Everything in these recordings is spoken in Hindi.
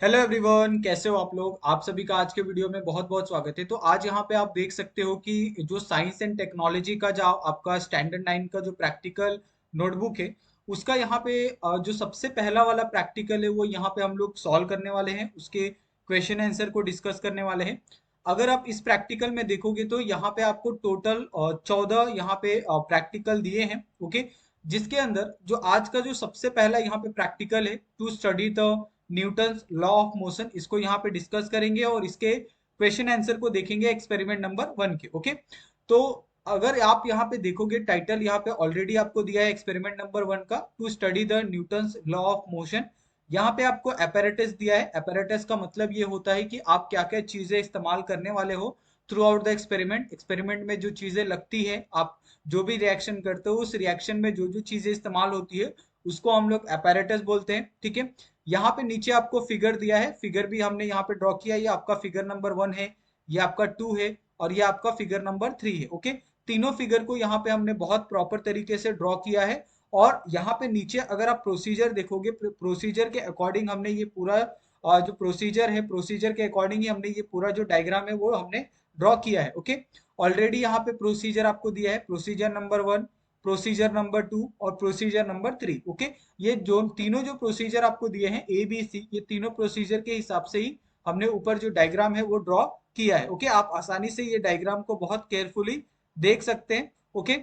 हेलो एवरीवन, कैसे हो आप लोग। आप सभी का आज के वीडियो में बहुत बहुत स्वागत है। तो आज यहाँ पे आप देख सकते हो कि जो साइंस एंड टेक्नोलॉजी का जो आपका स्टैंडर्ड 9 का जो प्रैक्टिकल नोटबुक है, उसका यहाँ पे जो सबसे पहला वाला प्रैक्टिकल है वो यहाँ पे हम लोग सॉल्व करने वाले हैं। उसके क्वेश्चन आंसर को डिस्कस करने वाले हैं। अगर आप इस प्रैक्टिकल में देखोगे तो यहाँ पे आपको टोटल 14 यहाँ पे प्रैक्टिकल दिए हैं। ओके, जिसके अंदर जो आज का जो सबसे पहला यहाँ पे प्रैक्टिकल है, to study the Newton's law of motion, इसको यहाँ पे डिस्कस करेंगे और इसके क्वेश्चन आंसर को देखेंगे एक्सपेरिमेंट नंबर 1 के। ओके, तो अगर आप यहाँ पे देखोगे टाइटल यहाँ पे ऑलरेडी आपको दिया है एक्सपेरिमेंट नंबर 1 का, to study the Newton's law of motion. यहाँ पे आपको apparatus दिया है। apparatus का मतलब ये होता है कि आप क्या क्या चीजें इस्तेमाल करने वाले हो through out the experiment. Experiment में जो चीजें लगती है, आप जो भी रिएक्शन करते हो, उस रिएक्शन में जो जो चीजें इस्तेमाल होती है, उसको हम लोग apparatus बोलते हैं। ठीक है, यहाँ पे नीचे आपको फिगर दिया है। फिगर भी हमने यहाँ पे ड्रॉ किया है। ये आपका फिगर नंबर 1 है, ये आपका 2 है और ये आपका फिगर नंबर 3 है। ओके, तीनों फिगर को यहाँ पे हमने बहुत प्रॉपर तरीके से ड्रॉ किया है। और यहाँ पे नीचे अगर आप प्रोसीजर देखोगे, प्रोसीजर के अकॉर्डिंग हमने ये पूरा जो प्रोसीजर है, प्रोसीजर के अकॉर्डिंग ही हमने ये पूरा जो डायग्राम है वो हमने ड्रॉ किया है। ओके, ऑलरेडी यहाँ पे प्रोसीजर आपको दिया है, प्रोसीजर नंबर 1, प्रोसीजर नंबर 2 और प्रोसीजर नंबर 3। ओके, ये जो तीनों जो प्रोसीजर आपको दिए हैं ABC, ये तीनों प्रोसीजर के हिसाब से ही हमने ऊपर जो डायग्राम है वो ड्रॉ किया है। ओके, आप आसानी से ये डायग्राम को बहुत केयरफुली देख सकते हैं। ओके,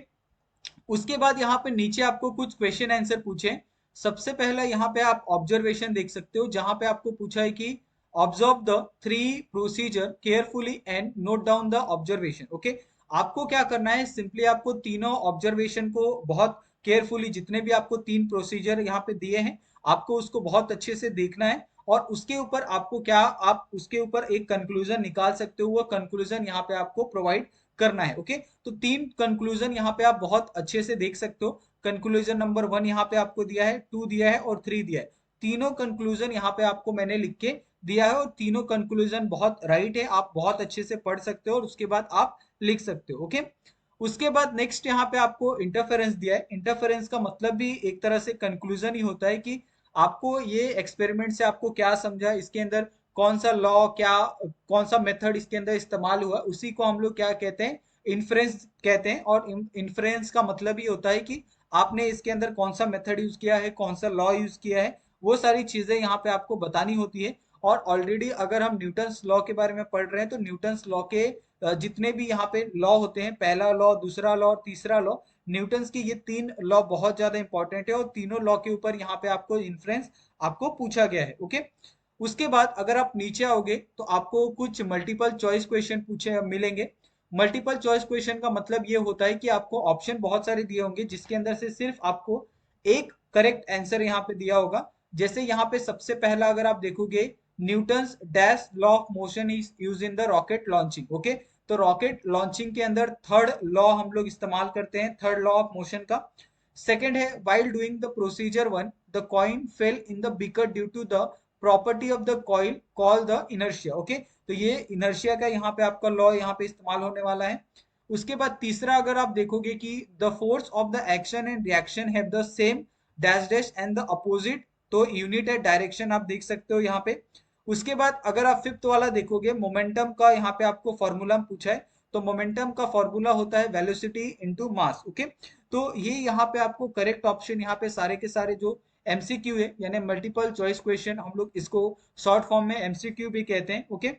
उसके बाद यहाँ पे नीचे आपको कुछ क्वेश्चन आंसर पूछे। सबसे पहला यहाँ पे आप ऑब्जर्वेशन देख सकते हो, जहां पे आपको पूछा है कि observe the 3 procedure carefully and note down the observation. Okay, आपको क्या करना है, सिंपली आपको तीनों ऑब्जर्वेशन को बहुत केयरफुली, जितने भी आपको 3 प्रोसीजर यहाँ पे दिए हैं, आपको उसको बहुत अच्छे से देखना है। और उसके ऊपर आपको क्या, आप उसके ऊपर एक कंक्लूजन निकाल सकते हो, वो कंक्लूजन यहाँ पे आपको प्रोवाइड करना है। ओके, तो 3 कंक्लूजन यहाँ पे आप बहुत अच्छे से देख सकते हो। कंक्लूजन नंबर 1 यहाँ पे आपको दिया है, 2 दिया है और 3 दिया है। तीनों कंक्लूजन यहाँ पे आपको मैंने लिख के दिया है और तीनों कंक्लूजन बहुत राइट है। आप बहुत अच्छे से पढ़ सकते हो और उसके बाद आप लिख सकते हो। ओके, उसके बाद नेक्स्ट यहाँ पे आपको इंटरफेरेंस दिया है। इंटरफेरेंस का मतलब भी एक तरह से कंक्लूजन ही होता है कि आपको ये एक्सपेरिमेंट से आपको क्या समझा, इसके अंदर कौन सा लॉ, क्या कौन सा मेथड इसके अंदर इस्तेमाल हुआ, उसी को हम लोग क्या कहते हैं, इन्फ्रेंस कहते हैं। और इन्फ्रेंस का मतलब ये होता है कि आपने इसके अंदर कौन सा मेथड यूज किया है, कौन सा लॉ यूज किया है, वो सारी चीजें यहाँ पे आपको बतानी होती है। और ऑलरेडी अगर हम न्यूटन्स लॉ के बारे में पढ़ रहे हैं तो न्यूटन्स लॉ के जितने भी यहाँ पे लॉ होते हैं, पहला लॉ, दूसरा लॉ और तीसरा लॉ, न्यूटन्स की ये 3 लॉ बहुत ज्यादा इंपॉर्टेंट है और तीनों लॉ के ऊपर यहाँ पे आपको इन्फ्रेंस आपको पूछा गया है। ओके, उसके बाद अगर आप नीचे आओगे तो आपको कुछ मल्टीपल चॉइस क्वेश्चन पूछे मिलेंगे। मल्टीपल चॉइस क्वेश्चन का मतलब ये होता है कि आपको ऑप्शन बहुत सारे दिए होंगे, जिसके अंदर से सिर्फ आपको एक करेक्ट आंसर यहाँ पे दिया होगा। जैसे यहाँ पे सबसे पहला अगर आप देखोगे, Newton's dash law of motion is use in the rocket launching. Okay, तो रॉकेट लॉन्चिंग के अंदर थर्ड लॉ हम लोग इस्तेमाल करते हैं, थर्ड लॉ ऑफ मोशन का। सेकंड है, while doing the procedure 1 the coin fell in the beaker due to the property of the coil called the inertia। Okay, तो ये inertia का यहाँ पे आपका लॉ यहाँ पे इस्तेमाल होने वाला है। उसके बाद तीसरा अगर आप देखोगे कि the force of the action and reaction have the same dash dash and the opposite, तो यूनिट है डायरेक्शन, आप देख सकते हो यहाँ पे। उसके बाद अगर आप फिफ्थ वाला देखोगे, मोमेंटम का यहाँ पे आपको फॉर्मूला पूछा है। तो मोमेंटम का फॉर्मूला होता है वेलोसिटी इनटू मास। ओके, तो ये यहाँ पे आपको करेक्ट ऑप्शन यहाँ पे सारे के सारे जो एमसीक्यू है, यानी मल्टीपल चॉइस क्वेश्चन, हम लोग इसको शॉर्ट फॉर्म में एमसीक्यू भी कहते हैं। ओके,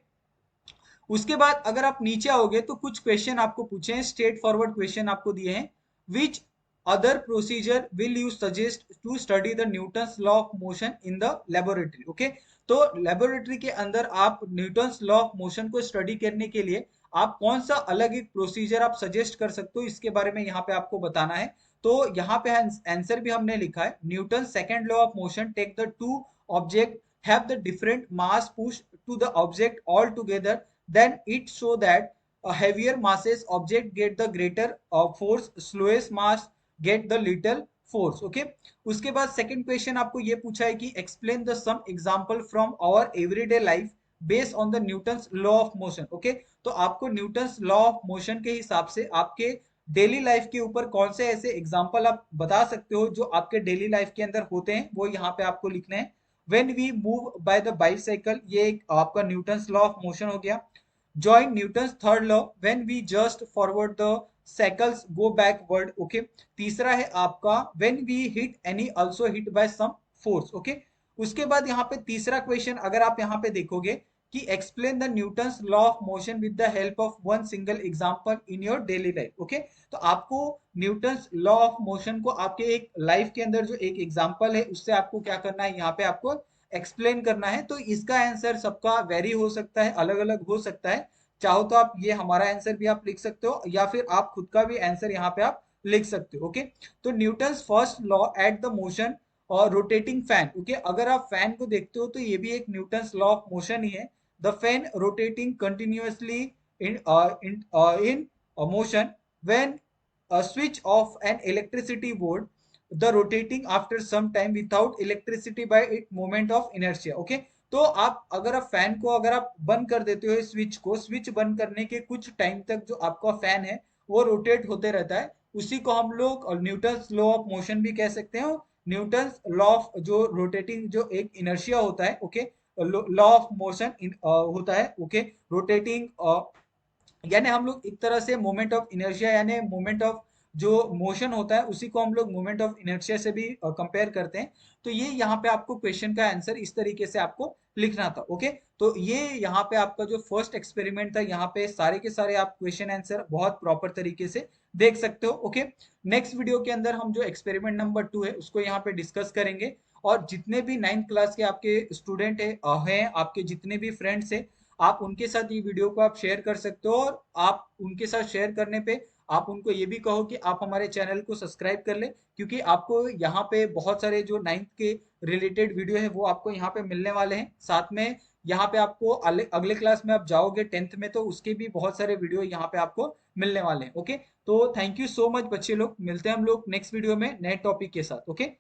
उसके बाद अगर आप नीचे आओगे तो कुछ क्वेश्चन आपको पूछे हैं, स्ट्रेट फॉरवर्ड क्वेश्चन आपको दिए हैं। Which other procedure will you suggest to study the Newton's law of motion in the laboratory. Okay, तो लेबोरेटरी के अंदर आप न्यूटन्स लॉ ऑफ मोशन को स्टडी करने के लिए आप कौन सा अलग एक प्रोसीजर आप सजेस्ट कर सकते हो, इसके बारे में यहाँ पे आपको बताना है। तो यहाँ पे आंसर भी हमने लिखा है, Newton second law of motion take the two object have the different mass push to the object all together, then it show that a heavier masses object get the greater force, slowest mass get the little force। okay, उसके बाद सेकंड क्वेश्चन आपको ये पूछा है कि explain the some example from our everyday life based on the Newton's law of motion. Okay, तो आपको न्यूटन्स लॉ ऑफ मोशन के हिसाब से आपके डेली लाइफ के ऊपर कौन से ऐसे एग्जाम्पल आप बता सकते हो जो आपके डेली लाइफ के अंदर होते हैं, वो यहाँ पे आपको लिखना है। When we move by the bicycle, ये एक आपका न्यूटन्स लॉ ऑफ मोशन हो गया। Join Newton's third law, when we just forward the cycles go backward, okay. तीसरा है आपका when we hit any also hit by some force, okay. उसके बाद यहाँ पे तीसरा क्वेश्चन अगर आप यहाँ पे देखोगे कि explain the Newton's law of motion with the help of one single example in your daily life, okay. तो आपको न्यूटन्स लॉ ऑफ मोशन को आपके एक लाइफ के अंदर जो एक एग्जांपल है उससे आपको क्या करना है, यहाँ पे आपको एक्सप्लेन करना है। तो इसका आंसर सबका वेरी हो सकता है, अलग अलग हो सकता है। चाहो तो आप ये हमारा आंसर भी आप लिख सकते हो या फिर आप खुद का भी आंसर यहाँ पे आप लिख सकते हो, ओके। तो Newton's first law at the motion और रोटेटिंग फैन, ओके। अगर आप फैन को देखते हो तो ये भी एक न्यूटन्स लॉ ऑफ मोशन ही है। The fan rotating continuously in motion when a switch of an electricity board, the rotating after some time without electricity by its moment of inertia, okay। तो आप अगर आप फैन को अगर आप बंद कर देते हो स्विच को, स्विच बंद करने के कुछ टाइम तक जो आपका फैन है वो रोटेट होते रहता है, उसी को हम लोग न्यूटन्स लॉ ऑफ मोशन भी कह सकते हैं। न्यूटन्स लॉ ऑफ जो रोटेटिंग जो एक इनर्शिया होता है, ओके, लॉ ऑफ मोशन होता है, ओके, रोटेटिंग, यानी हम लोग एक तरह से मोमेंट ऑफ इनर्शिया यानी मोमेंट ऑफ जो मोशन होता है उसी को हम लोग मोमेंट ऑफ इनर्शिया से भी कंपेयर करते हैं। तो ये यहाँ पे आपको क्वेश्चन का आंसर इस तरीके से आपको लिखना था, ओके। तो ये यहाँ पे आपका जो फर्स्ट एक्सपेरिमेंट था, यहाँ पे सारे के सारे आप क्वेश्चन आंसर बहुत प्रॉपर तरीके से देख सकते हो, ओके। नेक्स्ट वीडियो के अंदर हम जो एक्सपेरिमेंट नंबर 2 है उसको यहाँ पे डिस्कस करेंगे। और जितने भी 9th क्लास के आपके स्टूडेंट हैं आपके जितने भी फ्रेंड्स है, आप उनके साथ ये वीडियो को आप शेयर कर सकते हो। और आप उनके साथ शेयर करने पे आप उनको ये भी कहो कि आप हमारे चैनल को सब्सक्राइब कर ले, क्योंकि आपको यहाँ पे बहुत सारे जो 9th के रिलेटेड वीडियो है वो आपको यहाँ पे मिलने वाले हैं। साथ में यहाँ पे आपको अगले क्लास में आप जाओगे 10th में तो उसके भी बहुत सारे वीडियो यहाँ पे आपको मिलने वाले हैं, ओके। तो थैंक यू सो मच बच्चे लोग, मिलते हैं हम लोग नेक्स्ट वीडियो में नए टॉपिक के साथ, ओके।